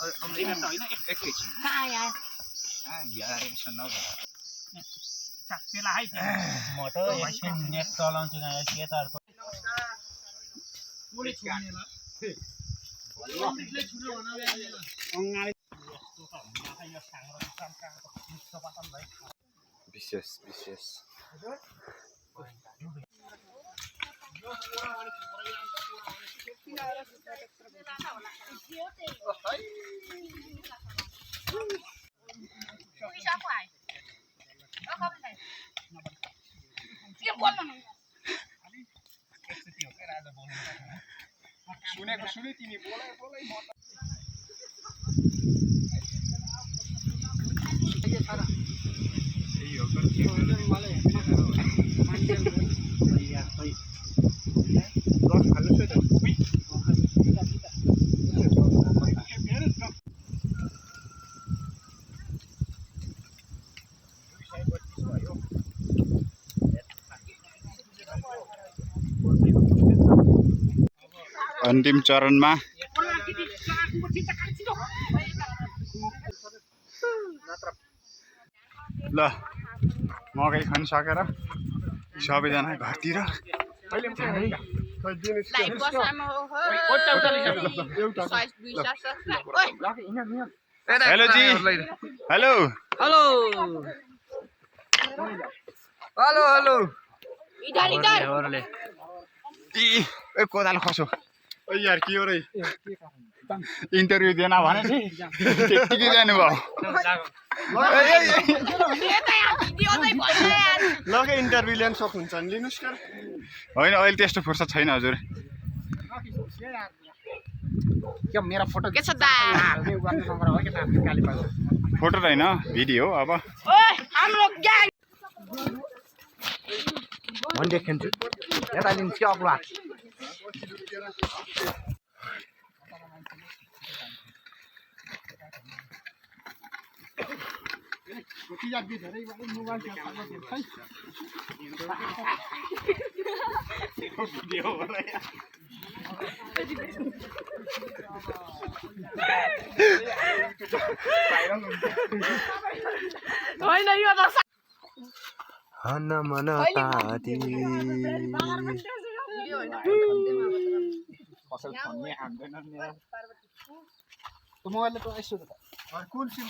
America त होइन एकैछिन कहाँ यार यार यसो नगर साथीला हाइ म त एकछिन नेट चलाउँछु यहाँ केटाहरुको पुरै छोड्नेला अलिकले छुर्यो भने अङ्गाले यस्तो त हुँदैन यो साङ्ग्रो चम्काको मिक्स पतन भइ विशेष सुनेको सुने तिमी बोलाइ म अन्तिम चरणमा ल मकै खान सकेर सबैजना घरतिर हेलो जी हेलो हेलो हेलो हेलो इधर इधर ए कोदालो खसो ओ यार के हो रे इन्टरभ्यु दिएन भने त्यतिकै जानुभयो लगे इन्टरभ्यु लिन सक्नुहुन्छ नि लिनुस् न होइन अहिले त्यस्तो फुर्सद छैन हजुर के मेरो फोटो के छ दा हाल्ने गर्ने नम्बर हो के त काली पास फोटो त होइन भिडियो अब ओए हाम्रो ग्याङ भन्ने खेल्छु यता लिन्छ के अग्लो हात होइन यो त हन मन पाती फसल खन्ने आउँदैन मोबाइलले त यसो त कुन